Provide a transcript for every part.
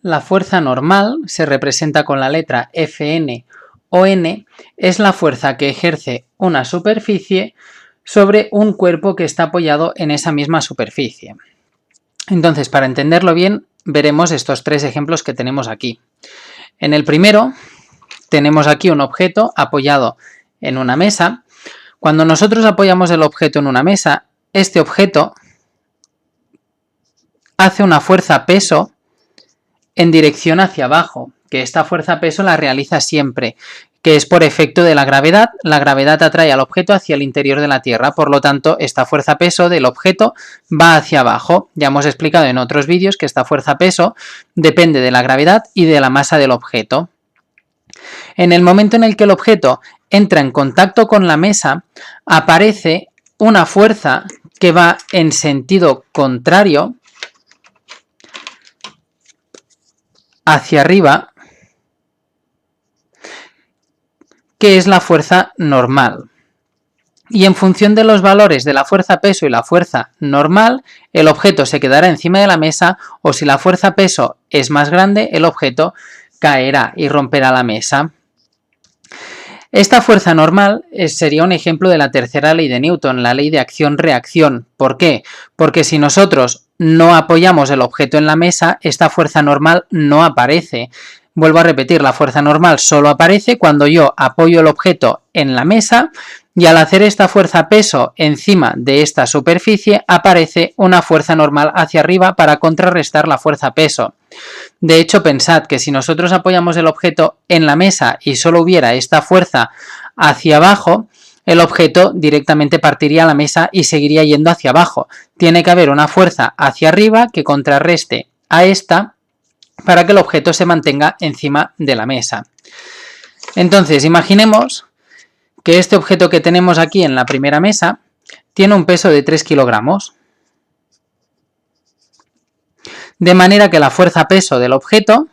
La fuerza normal se representa con la letra Fn o N, es la fuerza que ejerce una superficie sobre un cuerpo que está apoyado en esa misma superficie. Entonces, para entenderlo bien, veremos estos tres ejemplos que tenemos aquí. En el primero, tenemos aquí un objeto apoyado en una mesa. Cuando nosotros apoyamos el objeto en una mesa, este objeto hace una fuerza-peso en dirección hacia abajo, que esta fuerza-peso la realiza siempre, que es por efecto de la gravedad. La gravedad atrae al objeto hacia el interior de la Tierra, por lo tanto, esta fuerza-peso del objeto va hacia abajo. Ya hemos explicado en otros vídeos que esta fuerza-peso depende de la gravedad y de la masa del objeto. En el momento en el que el objeto entra en contacto con la mesa, aparece una fuerza que va en sentido contrario hacia arriba, que es la fuerza normal. Y en función de los valores de la fuerza-peso y la fuerza normal, el objeto se quedará encima de la mesa, o si la fuerza-peso es más grande, el objeto caerá y romperá la mesa. Esta fuerza normal sería un ejemplo de la tercera ley de Newton, la ley de acción-reacción. ¿Por qué? Porque si nosotros no apoyamos el objeto en la mesa, esta fuerza normal no aparece. Vuelvo a repetir, la fuerza normal solo aparece cuando yo apoyo el objeto en la mesa, y al hacer esta fuerza-peso encima de esta superficie, aparece una fuerza normal hacia arriba para contrarrestar la fuerza-peso. De hecho, pensad que si nosotros apoyamos el objeto en la mesa y solo hubiera esta fuerza hacia abajo, el objeto directamente partiría la mesa y seguiría yendo hacia abajo. Tiene que haber una fuerza hacia arriba que contrarreste a esta para que el objeto se mantenga encima de la mesa. Entonces, imaginemos que este objeto que tenemos aquí en la primera mesa tiene un peso de 3 kilogramos. De manera que la fuerza-peso del objeto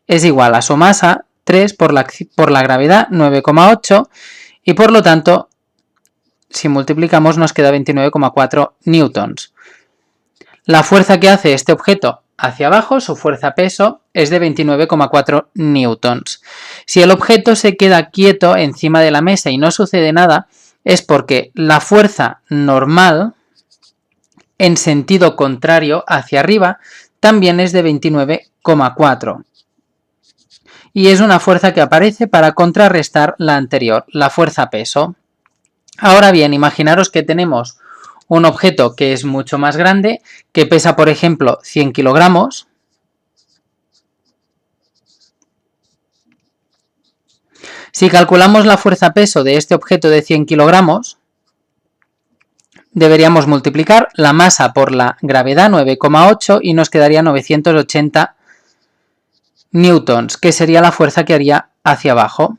es igual a su masa, 3 por la gravedad, 9,8, y por lo tanto, si multiplicamos nos queda 29,4 newtons. La fuerza que hace este objeto hacia abajo, su fuerza-peso, es de 29,4 newtons. Si el objeto se queda quieto encima de la mesa y no sucede nada, es porque la fuerza normal en sentido contrario hacia arriba también es de 29,4 y es una fuerza que aparece para contrarrestar la anterior, la fuerza-peso. Ahora bien, imaginaros que tenemos un objeto que es mucho más grande, que pesa, por ejemplo, 100 kilogramos. Si calculamos la fuerza-peso de este objeto de 100 kilogramos, deberíamos multiplicar la masa por la gravedad, 9,8, y nos quedaría 980 newtons, que sería la fuerza que haría hacia abajo.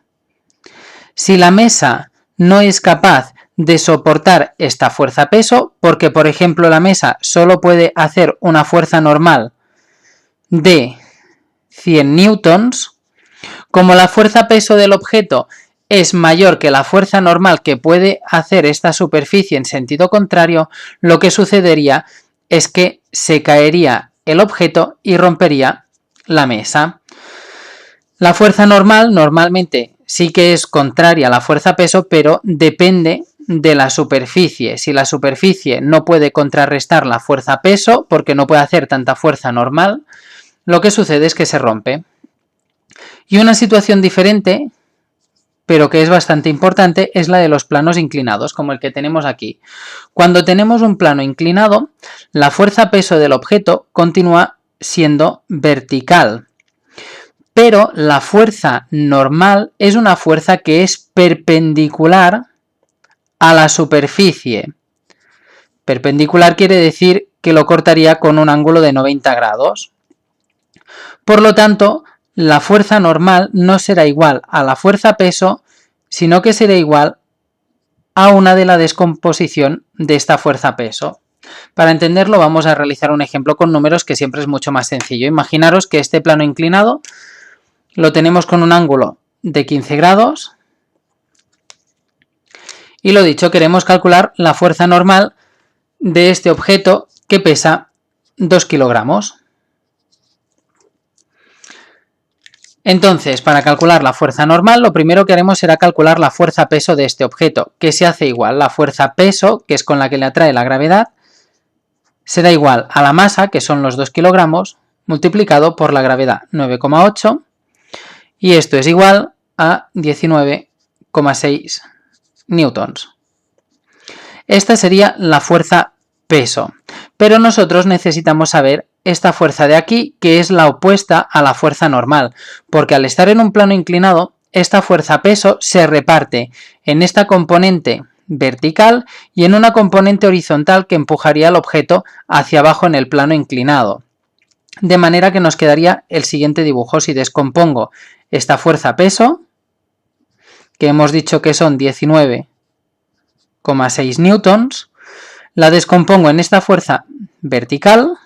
Si la mesa no es capaz de soportar esta fuerza-peso, porque por ejemplo la mesa solo puede hacer una fuerza normal de 100 newtons, como la fuerza-peso del objeto es mayor que la fuerza normal que puede hacer esta superficie en sentido contrario, lo que sucedería es que se caería el objeto y rompería la mesa. La fuerza normal normalmente sí que es contraria a la fuerza-peso, pero depende de la superficie. Si la superficie no puede contrarrestar la fuerza-peso, porque no puede hacer tanta fuerza normal, lo que sucede es que se rompe. Y una situación diferente, pero que es bastante importante, es la de los planos inclinados, como el que tenemos aquí. Cuando tenemos un plano inclinado, la fuerza-peso del objeto continúa siendo vertical, pero la fuerza normal es una fuerza que es perpendicular a la superficie. Perpendicular quiere decir que lo cortaría con un ángulo de 90 grados. Por lo tanto, la fuerza normal no será igual a la fuerza-peso, sino que será igual a una de la descomposición de esta fuerza-peso. Para entenderlo vamos a realizar un ejemplo con números que siempre es mucho más sencillo. Imaginaros que este plano inclinado lo tenemos con un ángulo de 15 grados y lo dicho, queremos calcular la fuerza normal de este objeto que pesa 2 kilogramos. Entonces, para calcular la fuerza normal, lo primero que haremos será calcular la fuerza peso de este objeto, que se hace igual. La fuerza peso, que es con la que le atrae la gravedad, será igual a la masa, que son los 2 kilogramos, multiplicado por la gravedad, 9,8, y esto es igual a 19,6 newtons. Esta sería la fuerza peso, pero nosotros necesitamos saber esta fuerza de aquí, que es la opuesta a la fuerza normal, porque al estar en un plano inclinado, esta fuerza peso se reparte en esta componente vertical y en una componente horizontal que empujaría el objeto hacia abajo en el plano inclinado. De manera que nos quedaría el siguiente dibujo. Si descompongo esta fuerza peso, que hemos dicho que son 19,6 newtons, la descompongo en esta fuerza vertical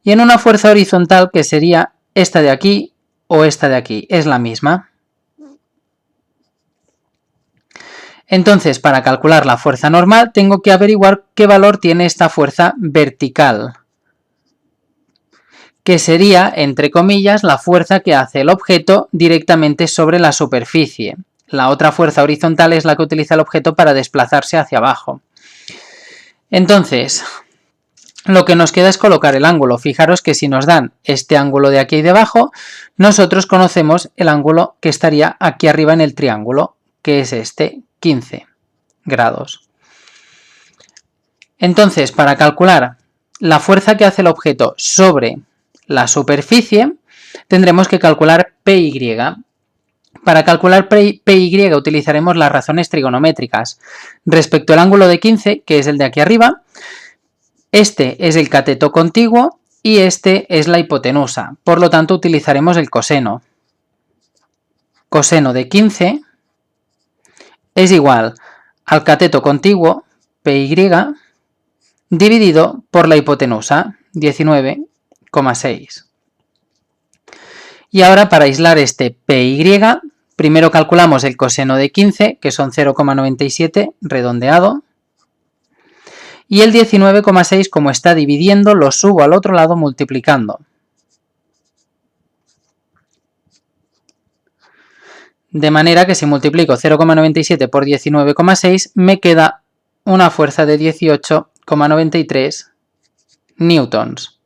y en una fuerza horizontal que sería esta de aquí o esta de aquí, es la misma. Entonces, para calcular la fuerza normal, tengo que averiguar qué valor tiene esta fuerza vertical, que sería, entre comillas, la fuerza que hace el objeto directamente sobre la superficie. La otra fuerza horizontal es la que utiliza el objeto para desplazarse hacia abajo. Entonces, lo que nos queda es colocar el ángulo. Fijaros que si nos dan este ángulo de aquí y debajo, nosotros conocemos el ángulo que estaría aquí arriba en el triángulo, que es este, 15 grados. Entonces, para calcular la fuerza que hace el objeto sobre la superficie, tendremos que calcular PY. Para calcular PY utilizaremos las razones trigonométricas. Respecto al ángulo de 15, que es el de aquí arriba, este es el cateto contiguo y este es la hipotenusa. Por lo tanto, utilizaremos el coseno. Coseno de 15 es igual al cateto contiguo, PY, dividido por la hipotenusa, 19,6. Y ahora, para aislar este PY, primero calculamos el coseno de 15, que son 0,97 redondeado, y el 19,6, como está dividiendo, lo subo al otro lado multiplicando. De manera que si multiplico 0,97 por 19,6 me queda una fuerza de 18,93 newtons.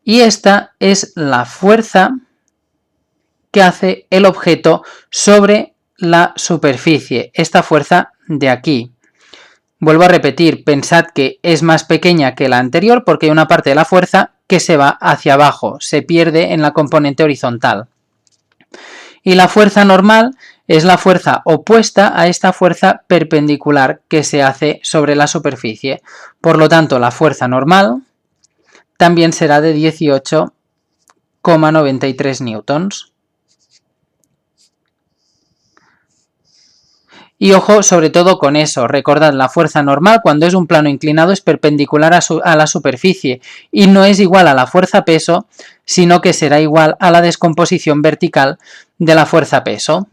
Y esta es la fuerza que hace el objeto sobre la superficie, esta fuerza de aquí. Vuelvo a repetir, pensad que es más pequeña que la anterior porque hay una parte de la fuerza que se va hacia abajo, se pierde en la componente horizontal. Y la fuerza normal es la fuerza opuesta a esta fuerza perpendicular que se hace sobre la superficie. Por lo tanto, la fuerza normal también será de 18,93 newtons. Y ojo sobre todo con eso, recordad, la fuerza normal cuando es un plano inclinado es perpendicular a la superficie y no es igual a la fuerza peso, sino que será igual a la descomposición vertical de la fuerza peso.